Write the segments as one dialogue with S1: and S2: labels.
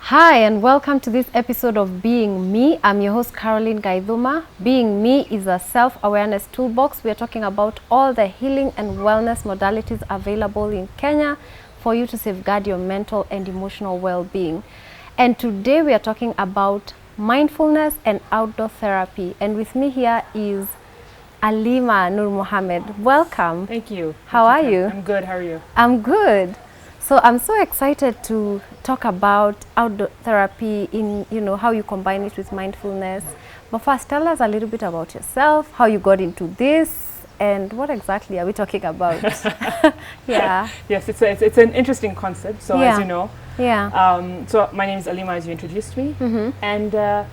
S1: Hi and welcome to this episode of Being Me. I'm your host Caroline Gaiduma. Being Me is a self-awareness toolbox. We are talking about all the healing and wellness modalities available in Kenya for you to safeguard your mental and emotional well-being. And today we are talking about mindfulness and outdoor therapy. And with me here is Alima Nur Mohammed. Welcome.
S2: Thank you.
S1: How are you?
S2: I'm good. How are you?
S1: I'm good. So I'm so excited to talk about outdoor therapy in, how you combine it with mindfulness. But first, tell us a little bit about yourself, how you got into this, and what exactly are we talking about? Yeah.
S2: Yes, it's an interesting concept. So
S1: Yeah.
S2: as you know, so my name is Alima, as you introduced me, and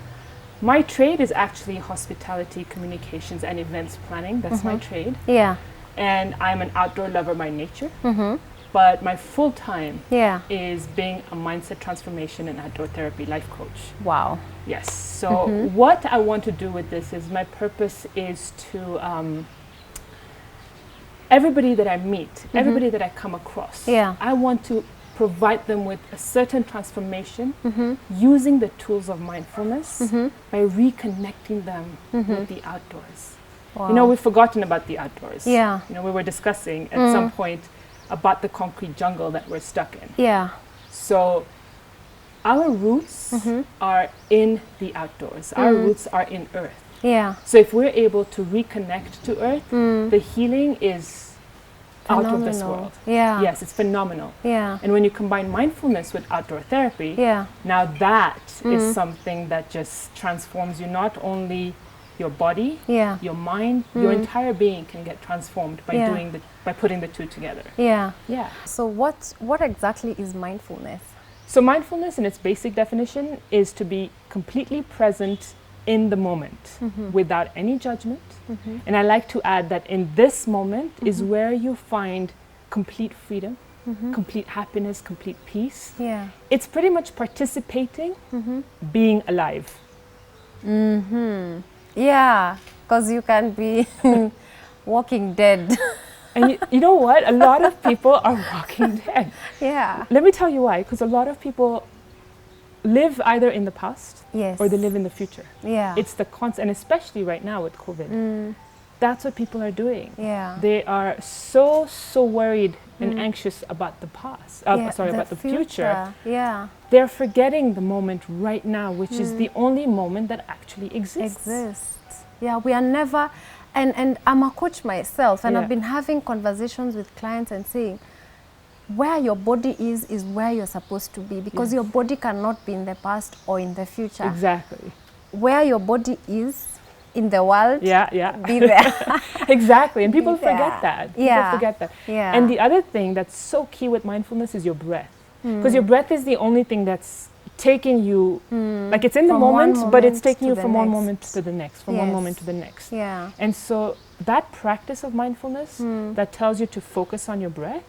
S2: my trade is actually hospitality, communications, and events planning. That's my trade,
S1: Yeah.
S2: and I'm an outdoor lover by nature. But my full time
S1: Yeah.
S2: is being a mindset transformation and outdoor therapy life coach.
S1: Wow.
S2: Yes. So what I want to do with this is my purpose is to everybody that I meet, everybody that I come across,
S1: Yeah.
S2: I want to provide them with a certain transformation using the tools of mindfulness by reconnecting them with the outdoors.
S1: Wow.
S2: You know, we've forgotten about the outdoors.
S1: Yeah.
S2: You know, we were discussing at some point about the concrete jungle that we're stuck in.
S1: Yeah.
S2: So our roots are in the outdoors. Our roots are in earth.
S1: Yeah.
S2: So if we're able to reconnect to earth, the healing is out of this
S1: Phenomenal.
S2: world.
S1: Yeah.
S2: Yes, it's phenomenal.
S1: Yeah.
S2: And when you combine mindfulness with outdoor therapy,
S1: Yeah.
S2: now that is something that just transforms you, not only your body,
S1: Yeah.
S2: your mind, your entire being can get transformed by
S1: Yeah.
S2: by putting the two together.
S1: Yeah.
S2: Yeah.
S1: So what exactly is mindfulness?
S2: So mindfulness in its basic definition is to be completely present in the moment without any judgment. And I like to add that in this moment is where you find complete freedom, complete happiness, complete peace.
S1: Yeah.
S2: It's pretty much participating, being alive.
S1: Yeah, because you can be walking dead.
S2: And you know what? A lot of people are walking dead.
S1: Yeah.
S2: Let me tell you why. Because a lot of people live either in the past
S1: Yes.
S2: or they live in the future.
S1: Yeah.
S2: It's the constant, and especially right now with COVID, that's what people are doing.
S1: Yeah.
S2: They are so worried and anxious about the past. About the future.
S1: Yeah.
S2: They're forgetting the moment right now, which is the only moment that actually exists.
S1: Yeah, we are never, and I'm a coach myself, and
S2: Yeah.
S1: I've been having conversations with clients and saying, where your body is where you're supposed to be, because
S2: Yes.
S1: your body cannot be in the past or in the future.
S2: Exactly.
S1: Where your body is in the world,
S2: Yeah.
S1: be there.
S2: Exactly. And people
S1: Be there.
S2: forget that.
S1: Yeah.
S2: People forget that.
S1: Yeah.
S2: And the other thing that's so key with mindfulness is your breath. Because your breath is the only thing that's taking you, like it's in the
S1: From one
S2: moment, but it's
S1: moment
S2: taking
S1: to
S2: you
S1: the
S2: from one
S1: next.
S2: moment to the next, from one
S1: Yes.
S2: moment to the next.
S1: Yeah.
S2: And so that practice of mindfulness that tells you to focus on your breath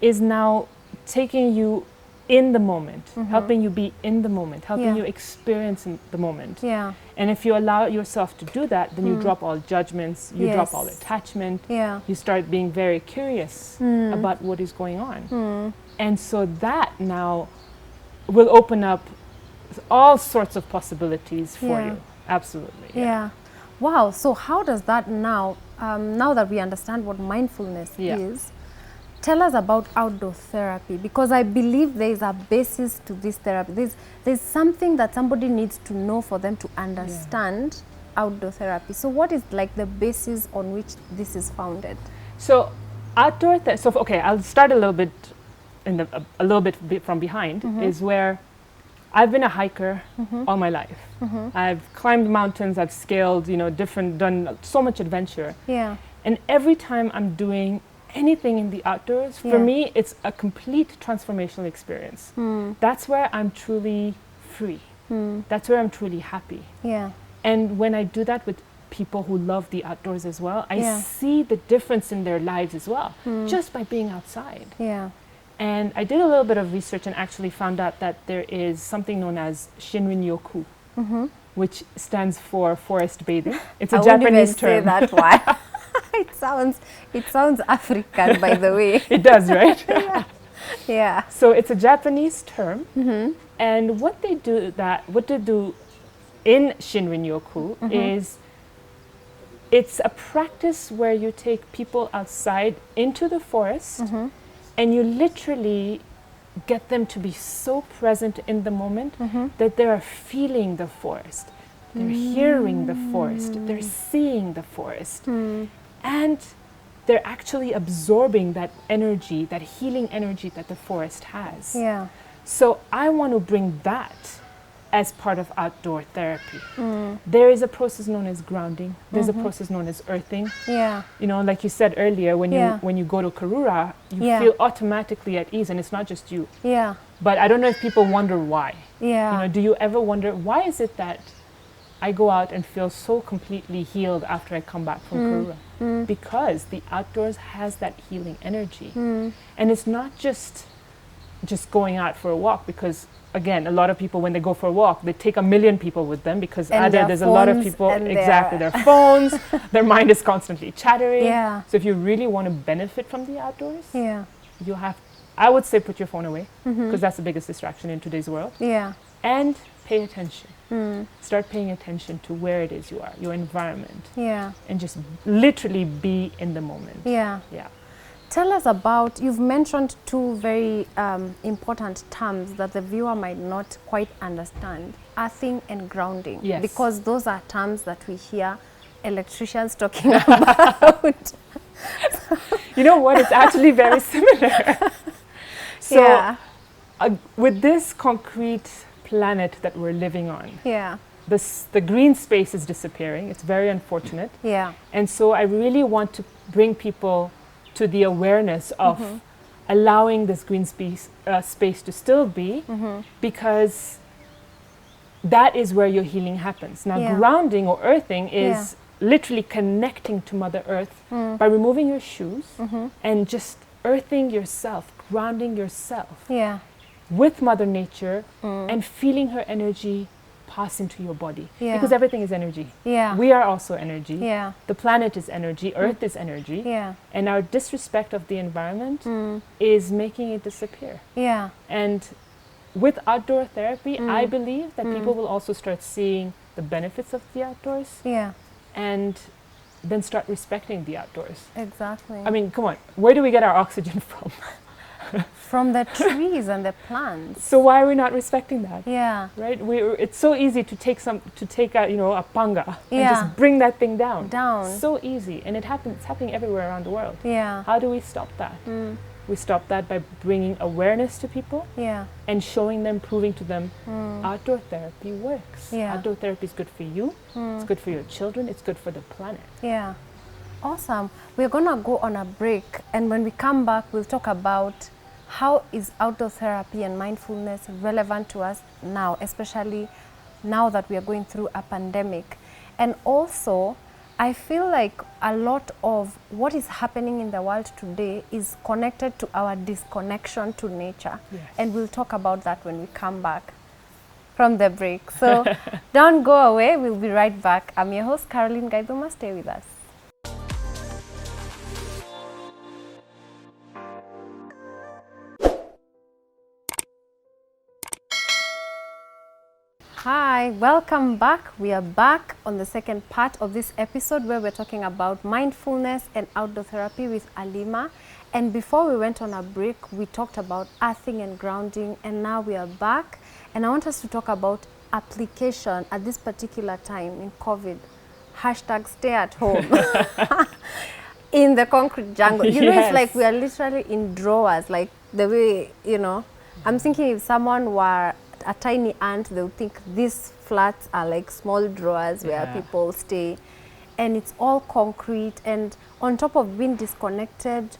S2: is now taking you in the moment, helping you be in the moment, helping
S1: Yeah.
S2: you experience in the moment.
S1: Yeah.
S2: And if you allow yourself to do that, then you drop all judgments, you drop all
S1: Yes.
S2: attachment,
S1: Yeah.
S2: you start being very curious about what is going on. And so that now will open up all sorts of possibilities for
S1: Yeah.
S2: you. Absolutely.
S1: Yeah. Wow. So how does that now, now that we understand what mindfulness
S2: Yeah.
S1: is, tell us about outdoor therapy, because I believe there is a basis to this therapy. There's something that somebody needs to know for them to understand outdoor therapy. So what is like the basis on which this is founded?
S2: So outdoor, okay, I'll start a little bit a little bit from behind. Is where I've been a hiker all my life. I've climbed mountains, I've scaled, done so much adventure.
S1: Yeah.
S2: And every time I'm doing anything in the outdoors, for
S1: Yeah.
S2: me, it's a complete transformational experience. That's where I'm truly free. That's where I'm truly happy.
S1: Yeah.
S2: And when I do that with people who love the outdoors as well, I
S1: Yeah.
S2: see the difference in their lives as well, just by being outside.
S1: Yeah.
S2: And I did a little bit of research and actually found out that there is something known as Shinrin-yoku, which stands for forest bathing. It's a
S1: I wouldn't
S2: Japanese
S1: even say
S2: term.
S1: that one. It sounds African, by the way.
S2: It does, right?
S1: Yeah.
S2: So it's a Japanese term, And what they do in Shinrin-yoku is it's a practice where you take people outside into the forest and you literally get them to be so present in the moment that they are feeling the forest, they're hearing the forest, they're seeing the forest, and they're actually absorbing that energy, that healing energy that the forest has.
S1: Yeah.
S2: So I want to bring that as part of outdoor therapy. There is a process known as grounding. There's a process known as earthing.
S1: Yeah.
S2: You know, like you said earlier, when you go to Karura, you feel automatically at ease, and it's not just you.
S1: Yeah.
S2: But I don't know if people wonder why.
S1: Yeah.
S2: You know, do you ever wonder why is it that I go out and feel so completely healed after I come back from Karura? Because the outdoors has that healing energy, and it's not just going out for a walk, because again, a lot of people, when they go for a walk, they take 1 million people with them, because there's a lot of people, exactly, their phones, their mind is constantly chattering.
S1: Yeah.
S2: So if you really want to benefit from the outdoors,
S1: Yeah.
S2: I would say put your phone away, because that's the biggest distraction in today's world.
S1: Yeah.
S2: And pay attention. Start paying attention to where it is you are, your environment,
S1: Yeah.
S2: and just literally be in the moment.
S1: Yeah.
S2: Yeah.
S1: Tell us about, you've mentioned two very important terms that the viewer might not quite understand, earthing and grounding.
S2: Yes.
S1: Because those are terms that we hear electricians talking about.
S2: You know what? It's actually very similar. So
S1: Yeah.
S2: with this concrete planet that we're living on,
S1: Yeah.
S2: the green space is disappearing. It's very unfortunate.
S1: Yeah.
S2: And so I really want to bring people to the awareness of allowing this green space to still be, because that is where your healing happens. Now, grounding or earthing is literally connecting to Mother Earth by removing your shoes and just earthing yourself, grounding yourself
S1: Yeah.
S2: with Mother Nature and feeling her energy pass into your body.
S1: Yeah.
S2: Because everything is energy.
S1: Yeah.
S2: We are also energy.
S1: Yeah.
S2: The planet is energy, Earth is energy.
S1: Yeah.
S2: And our disrespect of the environment is making it disappear.
S1: Yeah.
S2: And with outdoor therapy, I believe that people will also start seeing the benefits of the outdoors
S1: Yeah.
S2: and then start respecting the outdoors.
S1: Exactly.
S2: I mean, come on, where do we get our oxygen from?
S1: From the trees and the plants.
S2: So why are we not respecting that?
S1: Yeah.
S2: Right? It's so easy to take a panga and
S1: Yeah.
S2: just bring that thing down.
S1: Down.
S2: So easy, and it's happening everywhere around the world.
S1: Yeah.
S2: How do we stop that? We stop that by bringing awareness to people
S1: Yeah.
S2: and showing them, proving to them, outdoor therapy works.
S1: Yeah.
S2: Outdoor therapy is good for you. It's good for your children. It's good for the planet.
S1: Yeah. Awesome. We're going to go on a break, and when we come back, we'll talk about how is outdoor therapy and mindfulness relevant to us now, especially now that we are going through a pandemic. And also, I feel like a lot of what is happening in the world today is connected to our disconnection to nature.
S2: Yes.
S1: And we'll talk about that when we come back from the break. So don't go away. We'll be right back. I'm your host, Caroline Gaiduma. Stay with us. Hi, welcome back. We are back on the second part of this episode where we're talking about mindfulness and outdoor therapy with Alima. And before we went on a break, we talked about earthing and grounding, and now we are back. And I want us to talk about application at this particular time in COVID. Hashtag stay at home. In the concrete jungle. You know, it's like we are literally in drawers, like the way, you know. I'm thinking if someone were a tiny ant, they would think these flats are like small drawers where people stay, and it's all concrete, and on top of being disconnected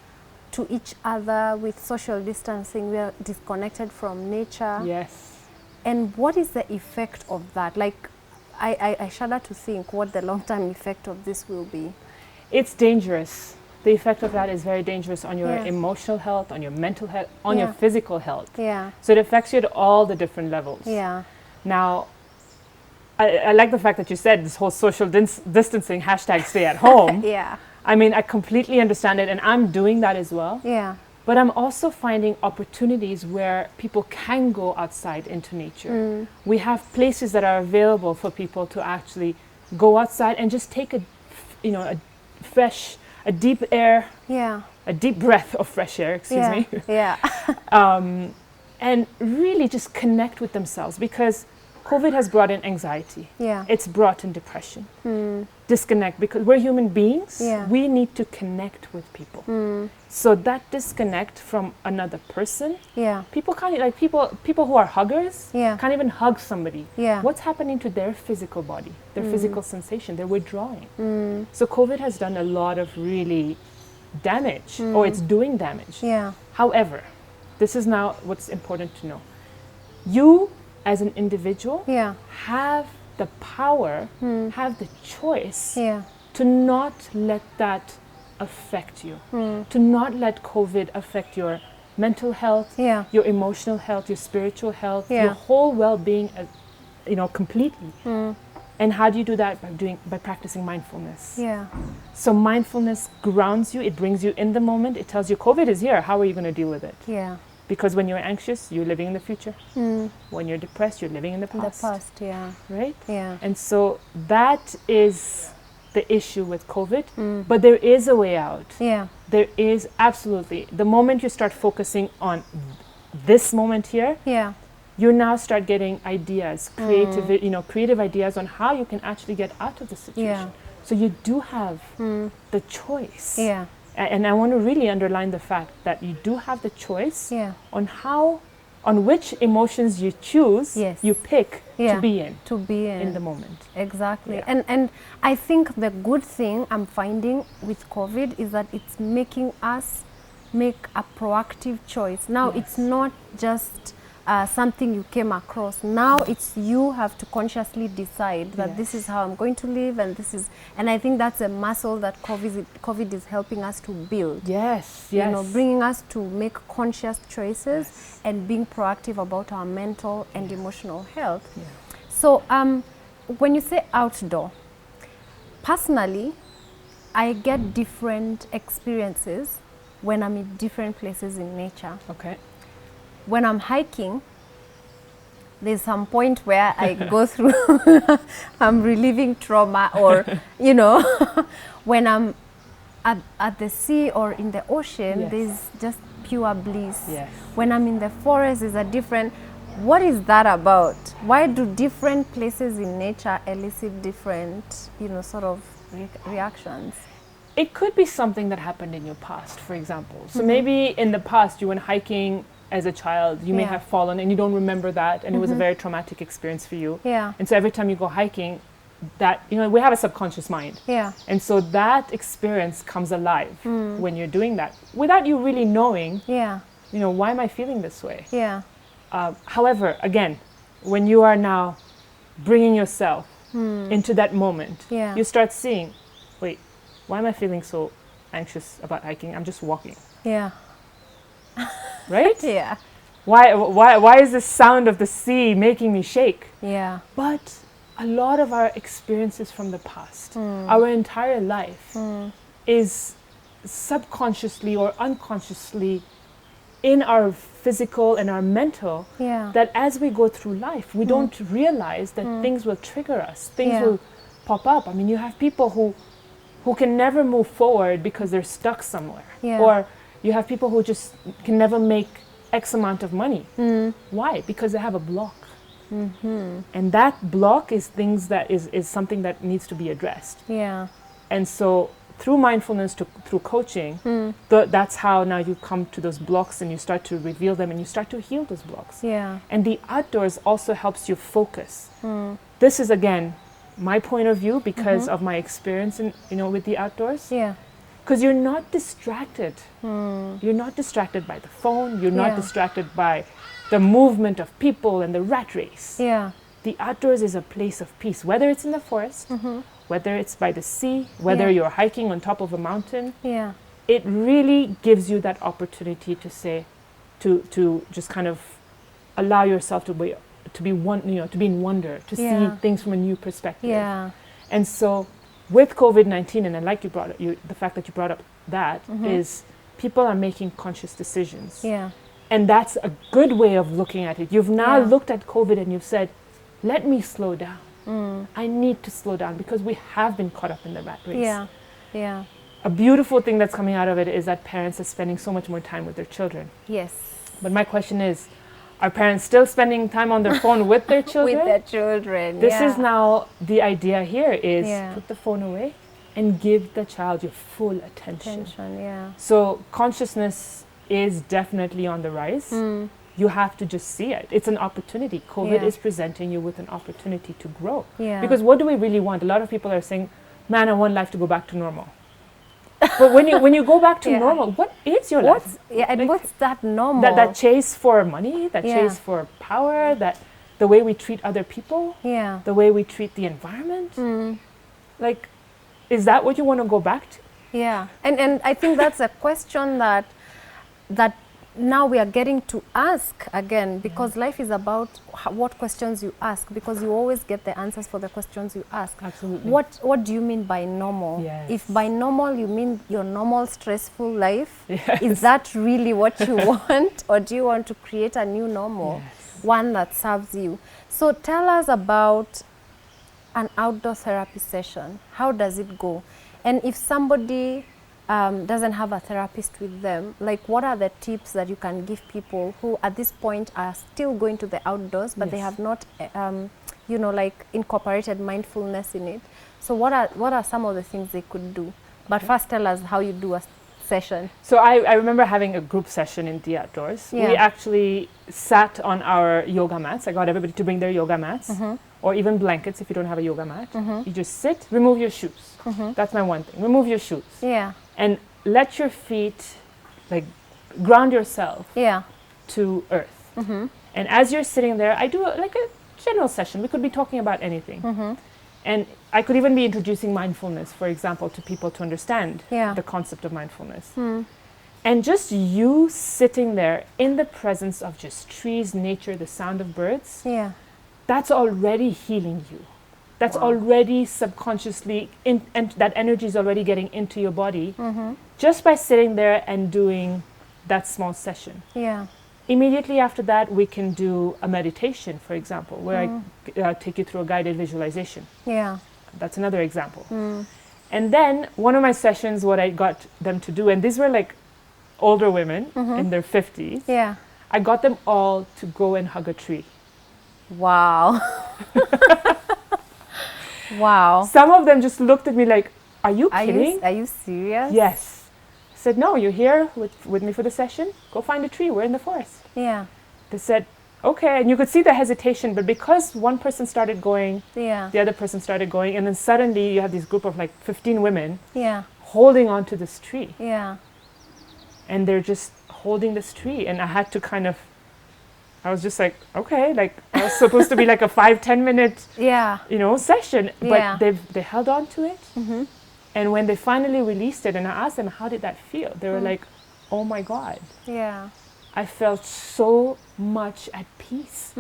S1: to each other with social distancing, we are disconnected from nature.
S2: Yes.
S1: And what is the effect of that? Like, I shudder to think what the long-term effect of this will be.
S2: It's dangerous. The effect of that is very dangerous on your emotional health, on your mental health, on your physical health.
S1: Yeah.
S2: So it affects you at all the different levels.
S1: Yeah.
S2: Now, I like the fact that you said this whole social distancing, hashtag stay at home.
S1: Yeah.
S2: I mean, I completely understand it, and I'm doing that as well.
S1: Yeah.
S2: But I'm also finding opportunities where people can go outside into nature. We have places that are available for people to actually go outside and just take a fresh, a deep air, a deep breath of fresh air, excuse me. And really just connect with themselves, because COVID has brought in anxiety. It's brought in depression. Disconnect, because we're human beings. We need to connect with people. So that disconnect from another person, people can't, like people who are huggers can't even hug somebody. What's happening to their physical body, their physical sensation? They're withdrawing. So COVID has done a lot of really damage, or it's doing damage. However, this is now what's important to know. You as an individual have the power, have the choice to not let that affect you, to not let COVID affect your mental health, your emotional health, your spiritual health, your whole well-being, completely. And how do you do that? By practicing mindfulness. So mindfulness grounds you, it brings you in the moment, it tells you COVID is here, how are you going to deal with it? Because when you're anxious, you're living in the future. When you're depressed, you're living in the past. Right? And so that is the issue with COVID. But there is a way out. There is absolutely. The moment you start focusing on this moment here, you now start getting ideas, creative ideas on how you can actually get out of the situation. So you do have the choice. And I want to really underline the fact that you do have the choice on which emotions you choose, you pick to be in the moment.
S1: Exactly. And I think the good thing I'm finding with COVID is that it's making us make a proactive choice. Now it's not just something you came across. Now it's you have to consciously decide that this is how I'm going to live, and I think that's a muscle that COVID is helping us to build. Bringing us to make conscious choices and being proactive about our mental and emotional health. So when you say outdoor, personally, I get different experiences when I'm in different places in nature. When I'm hiking, there's some point where I go through, I'm relieving trauma, or, when I'm at the sea or in the ocean, there's just pure bliss. When I'm in the forest, is a different, what is that about? Why do different places in nature elicit different, sort of reactions?
S2: It could be something that happened in your past, for example. So maybe in the past you went hiking as a child, you may have fallen and you don't remember that, and it was a very traumatic experience for you. And so every time you go hiking, that, we have a subconscious mind. And so that experience comes alive when you're doing that, without you really knowing, why am I feeling this way? However, again, when you are now bringing yourself into that moment, you start seeing, wait, why am I feeling so anxious about hiking? I'm just walking. Right? Why is the sound of the sea making me shake? But a lot of our experiences from the past, our entire life, is subconsciously or unconsciously in our physical and our mental, that as we go through life, we don't realize that things will trigger us, things will pop up. I mean, you have people who can never move forward because they're stuck somewhere. Or you have people who just can never make X amount of money. Why? Because they have a block. And that block is is something that needs to be addressed. And so through mindfulness, through coaching, that's how now you come to those blocks and you start to reveal them and you start to heal those blocks. And the outdoors also helps you focus. This is, again, my point of view because of my experience with the outdoors. Because you're not distracted. You're not distracted by the phone. You're not distracted by the movement of people and the rat race. The outdoors is a place of peace, whether it's in the forest, whether it's by the sea, whether you're hiking on top of a mountain. It really gives you that opportunity to say, to just kind of allow yourself to be in wonder, to see things from a new perspective. And so with COVID-19, and I like the fact that you brought up that, is people are making conscious decisions.
S1: Yeah.
S2: And that's a good way of looking at it. You've now
S1: Yeah.
S2: looked at COVID and you've said, let me slow down. I need to slow down because we have been caught up in the rat race.
S1: Yeah. Yeah.
S2: A beautiful thing that's coming out of it is that parents are spending so much more time with their children.
S1: Yes.
S2: But my question is, are parents still spending time on their phone with their children?
S1: With their children.
S2: This is now the idea here is
S1: Yeah.
S2: put the phone away and give the child your full attention.
S1: Yeah.
S2: So consciousness is definitely on the rise. You have to just see it. It's an opportunity. COVID
S1: Yeah.
S2: is presenting you with an opportunity to grow.
S1: Yeah.
S2: Because what do we really want? A lot of people are saying, man, I want life to go back to normal. But when you go back to
S1: Yeah.
S2: normal, what is your life?
S1: And
S2: Like,
S1: what's that normal?
S2: That chase for money, that
S1: Yeah.
S2: chase for power, that the way we treat other people,
S1: Yeah.
S2: the way we treat the environment. Like, is that what you want to go back to?
S1: Yeah. And I think that's a question that now we are getting to ask again, because life is about what questions you ask, because you always get the answers for the questions you ask.
S2: Absolutely.
S1: What do you mean by normal?
S2: Yes.
S1: If by normal you mean your normal stressful life,
S2: Yes.
S1: is that really what you want, or do you want to create a new normal,
S2: Yes.
S1: one that serves you? So tell us about an outdoor therapy session. How does it go? And if somebody doesn't have a therapist with them, like what are the tips that you can give people who at this point are still going to the outdoors, but they
S2: Yes.
S1: have not, like incorporated mindfulness in it? So what are some of the things they could do? But first tell us how you do a session.
S2: So I remember having a group session in the outdoors.
S1: Yeah.
S2: We actually sat on our yoga mats. I got everybody to bring their yoga mats or even blankets if you don't have a yoga mat. You just sit, remove your shoes. That's my one thing. Remove your shoes.
S1: Yeah.
S2: And let your feet, like, ground yourself
S1: Yeah.
S2: to earth. And as you're sitting there, I do like a general session. We could be talking about anything. And I could even be introducing mindfulness, for example, to people to understand
S1: Yeah.
S2: the concept of mindfulness. And just you sitting there in the presence of just trees, nature, the sound of birds,
S1: Yeah.
S2: that's already healing you. That's already subconsciously, and that energy is already getting into your body just by sitting there and doing that small session.
S1: Yeah.
S2: Immediately after that, we can do a meditation, for example, where I take you through a guided visualization.
S1: Yeah.
S2: That's another example. And then one of my sessions, what I got them to do, and these were like older women in their 50s,
S1: Yeah.
S2: I got them all to go and hug a tree.
S1: Wow. Wow.
S2: Some of them just looked at me like, are you
S1: Are
S2: kidding?
S1: you serious?
S2: Yes. I said, no, you're here with me for the session. Go find a tree. We're in the forest.
S1: Yeah.
S2: They said, okay. And you could see the hesitation, but because one person started going,
S1: Yeah.
S2: the other person started going, and then suddenly you have this group of like 15 women
S1: Yeah.
S2: holding onto this tree.
S1: Yeah.
S2: And they're just holding this tree. And I had to I was just like, okay, like I was supposed to be like a 5-10 minute,
S1: Yeah.
S2: session,
S1: Yeah.
S2: but they held on to it. And when they finally released it, and I asked them, how did that feel? They were like, oh my God,
S1: Yeah.
S2: I felt so much at peace.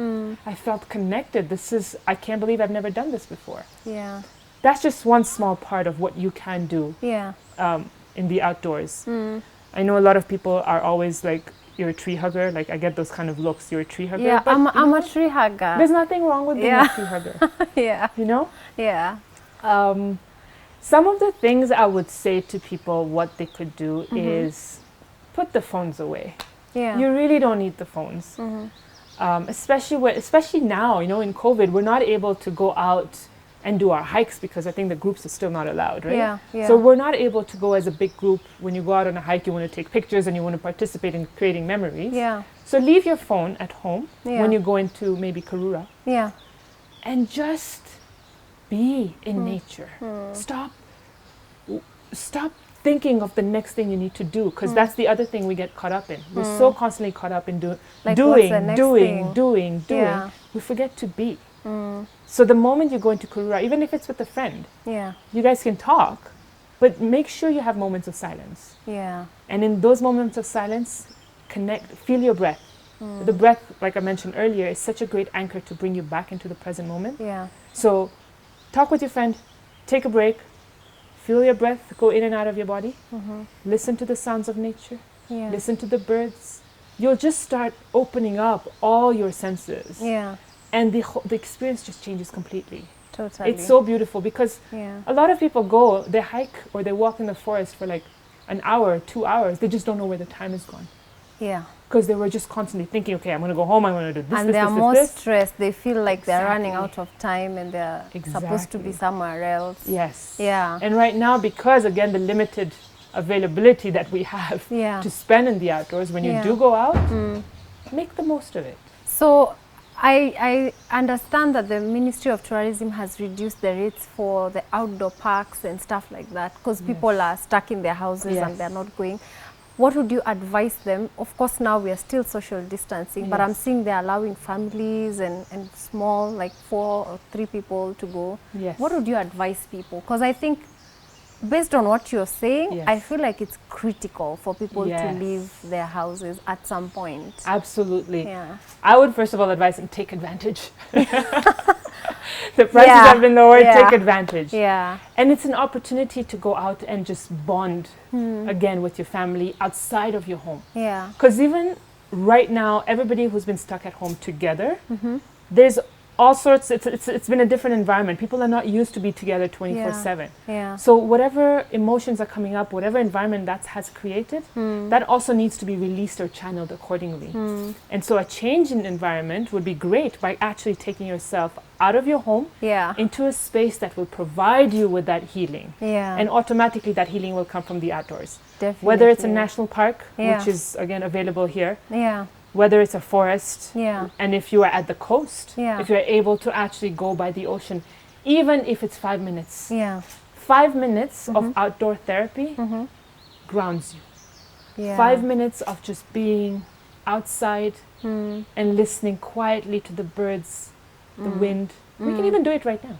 S2: I felt connected. I can't believe I've never done this before.
S1: Yeah.
S2: That's just one small part of what you can do
S1: Yeah.
S2: in the outdoors. I know a lot of people are always like, you're a tree hugger. Like I get those kind of looks, you're a tree hugger.
S1: Yeah.
S2: but
S1: I'm a tree hugger.
S2: there's nothing wrong with being
S1: Yeah.
S2: a tree hugger,
S1: Yeah.
S2: you know?
S1: Yeah.
S2: Some of the things I would say to people what they could do is put the phones away.
S1: Yeah.
S2: You really don't need the phones. Especially now, in COVID, we're not able to go out and do our hikes because I think the groups are still not allowed, right?
S1: Yeah, yeah.
S2: So we're not able to go as a big group. When you go out on a hike, you want to take pictures and you want to participate in creating memories.
S1: Yeah.
S2: So leave your phone at home
S1: Yeah.
S2: when you go into maybe Karura
S1: Yeah.
S2: and just be in nature. Stop thinking of the next thing you need to do, because that's the other thing we get caught up in. We're so constantly caught up in
S1: Like, what's the next thing?
S2: doing.
S1: Yeah.
S2: We forget to be. So the moment you go into Karura, even if it's with a friend,
S1: Yeah.
S2: you guys can talk, but make sure you have moments of silence.
S1: Yeah.
S2: And in those moments of silence, feel your breath. The breath, like I mentioned earlier, is such a great anchor to bring you back into the present moment.
S1: Yeah.
S2: So talk with your friend, take a break, feel your breath go in and out of your body, listen to the sounds of nature,
S1: Yeah.
S2: listen to the birds, you'll just start opening up all your senses.
S1: Yeah.
S2: And the experience just changes completely.
S1: Totally.
S2: It's so beautiful because
S1: Yeah.
S2: a lot of people go, they hike or they walk in the forest for like an hour, 2 hours. They just don't know where the time is gone.
S1: Yeah.
S2: Because they were just constantly thinking, okay, I'm going to go home, I'm going to do this,
S1: And
S2: this,
S1: they are
S2: this,
S1: more
S2: this.
S1: stressed. They feel like they're running
S2: Exactly.
S1: out of time and they're supposed to be
S2: Exactly.
S1: somewhere else.
S2: Yes.
S1: Yeah.
S2: And right now, because again, the limited availability that we have
S1: Yeah.
S2: to spend in the outdoors, when you
S1: Yeah.
S2: do go out, make the most of it.
S1: So I understand that the Ministry of Tourism has reduced the rates for the outdoor parks and stuff like that because people are stuck in their houses and they're not going. What would you advise them? Of course, now we are still social distancing, but I'm seeing they're allowing families and small, like 4 or 3 people to go.
S2: Yes.
S1: What would you advise people? Because I think based on what you're saying, I feel like it's critical for people to leave their houses at some point.
S2: Absolutely.
S1: Yeah.
S2: I would first of all advise them take advantage. The prices have been lowered, take advantage.
S1: Yeah.
S2: And it's an opportunity to go out and just bond again with your family outside of your home.
S1: Yeah.
S2: Because even right now, everybody who's been stuck at home together, there's all sorts, it's been a different environment. People are not used to be together 24/7.
S1: Yeah.
S2: So whatever emotions are coming up, whatever environment that has created, that also needs to be released or channeled accordingly. And so a change in environment would be great by actually taking yourself out of your home into a space that will provide you with that healing. And automatically that healing will come from the outdoors.
S1: Definitely.
S2: Whether it's a national park, which is again available here, whether it's a forest, and if you are at the coast, if you're able to actually go by the ocean, even if it's 5 minutes. 5 minutes of outdoor therapy grounds you. 5 minutes of just being outside and listening quietly to the birds, the wind. We can even do it right now.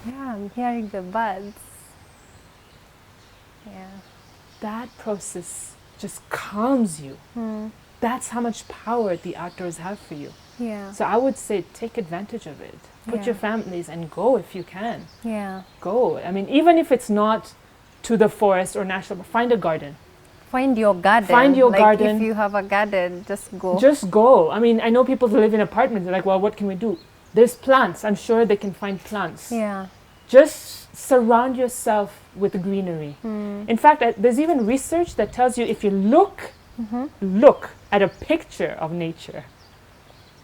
S1: Yeah, I'm hearing the birds. Yeah.
S2: That process just calms you. That's how much power the outdoors have for you.
S1: Yeah.
S2: So I would say take advantage of it. Put your families and go if you can.
S1: Yeah.
S2: Go. I mean, even if it's not to the forest or national, find a garden.
S1: Find your garden.
S2: Find your
S1: like
S2: garden.
S1: If you have a garden, just go.
S2: Just go. I mean, I know people who live in apartments. They're like, well, what can we do? There's plants. I'm sure they can find plants.
S1: Yeah.
S2: Just surround yourself with greenery. In fact, there's even research that tells you if you look at a picture of nature,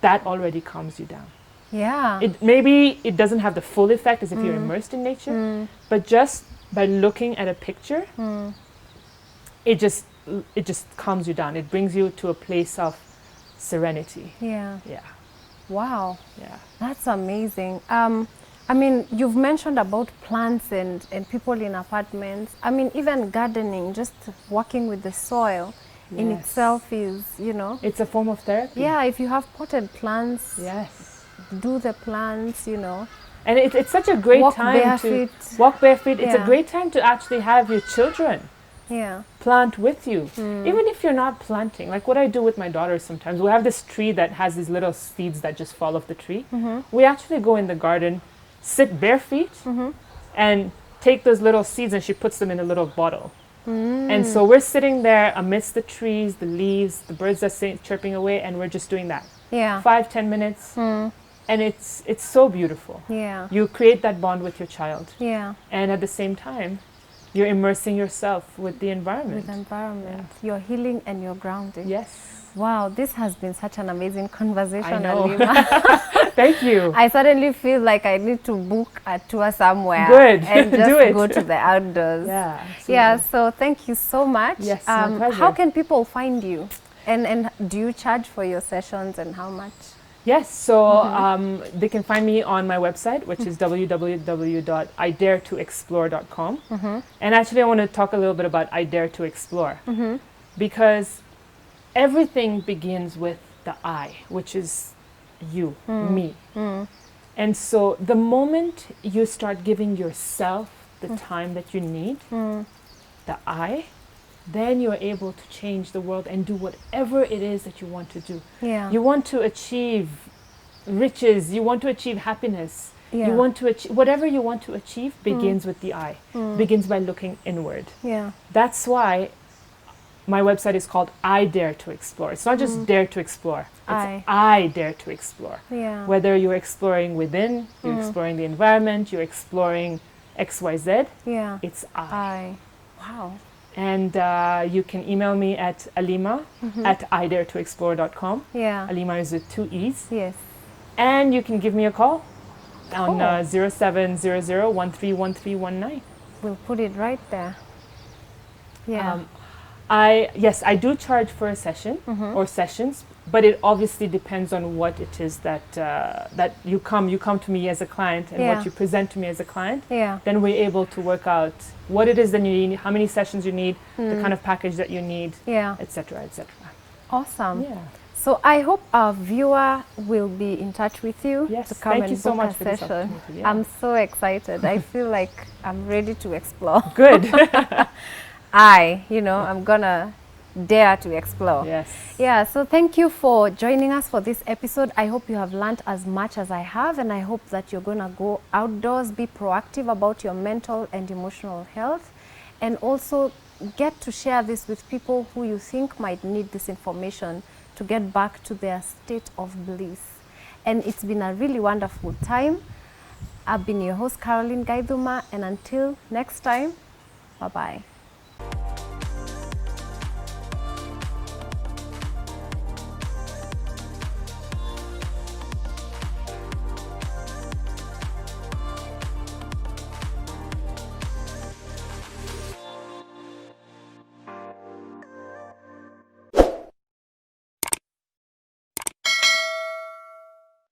S2: that already calms you down.
S1: Yeah.
S2: Maybe it doesn't have the full effect as if you're immersed in nature, but just by looking at a picture, it just calms you down. It brings you to a place of serenity.
S1: Yeah.
S2: Yeah.
S1: Wow.
S2: Yeah.
S1: That's amazing. I mean, you've mentioned about plants and people in apartments. I mean, even gardening, just working with the soil in itself is, you know.
S2: It's a form of therapy.
S1: Yeah, if you have potted plants,
S2: Yes.
S1: do the plants, you know.
S2: And it's such a great
S1: Walk
S2: time
S1: barefoot.
S2: to walk barefoot. It's a
S1: Yeah.
S2: great time to actually have your children
S1: Yeah.
S2: plant with you. Even if you're not planting, like what I do with my daughters sometimes, we have this tree that has these little seeds that just fall off the tree. We actually go in the garden, sit bare feet, and take those little seeds, and she puts them in a little bottle. And so we're sitting there amidst the trees, the leaves, the birds are chirping away, and we're just doing that.
S1: Yeah.
S2: 5-10 minutes. And it's so beautiful.
S1: Yeah.
S2: You create that bond with your child.
S1: Yeah.
S2: And at the same time, you're immersing yourself with the environment.
S1: With environment. You're healing and you're grounding.
S2: Yes.
S1: Wow, this has been such an amazing conversation,
S2: I know.
S1: Alima.
S2: Thank you.
S1: I suddenly feel like I need to book a tour somewhere.
S2: Good.
S1: And just
S2: Do it.
S1: go to the outdoors.
S2: Yeah.
S1: Yeah, so thank you so much.
S2: Yes, my pleasure.
S1: How can people find you? And do you charge for your sessions and how much?
S2: Yes, so they can find me on my website, which is www.idaretoexplore.com. And actually I want to talk a little bit about I Dare to Explore. Because everything begins with the I, which is you, me. And so the moment you start giving yourself the time that you need, the I, then you're able to change the world and do whatever it is that you want to do.
S1: Yeah.
S2: You want to achieve riches, you want to achieve happiness,
S1: Yeah.
S2: You want to achieve whatever you want to achieve begins with the I. Begins by looking inward.
S1: Yeah.
S2: That's why my website is called I Dare to Explore. It's not just dare to explore. It's I dare to explore.
S1: Yeah.
S2: Whether you're exploring within, you're exploring the environment, you're exploring XYZ,
S1: Yeah.
S2: it's I.
S1: Wow.
S2: And you can email me at alima at idaretoexplore.com.
S1: Yeah.
S2: Alima is with 2 E's.
S1: Yes.
S2: And you can give me a call on
S1: Cool.
S2: 0700-131319.
S1: We'll put it right there. Yeah.
S2: Yes, I do charge for a session or sessions, but it obviously depends on what it is that that you come to me as a client and
S1: Yeah.
S2: what you present to me as a client.
S1: Yeah.
S2: Then we're able to work out what it is that you need, how many sessions you need, the kind of package that you need,
S1: Yeah.
S2: etc., etc.
S1: Awesome.
S2: Yeah.
S1: So I hope our viewer will be in touch with you
S2: Yes,
S1: to come
S2: thank
S1: and
S2: you so
S1: book
S2: much
S1: a
S2: for this
S1: session.
S2: opportunity, yeah.
S1: I'm so excited. I feel like I'm ready to explore.
S2: Good.
S1: I'm gonna dare to explore.
S2: Yes.
S1: Yeah, so thank you for joining us for this episode. I hope you have learned as much as I have, and I hope that you're gonna go outdoors, be proactive about your mental and emotional health, and also get to share this with people who you think might need this information to get back to their state of bliss. And it's been a really wonderful time. I've been your host, Caroline Gaiduma, and until next time, bye-bye.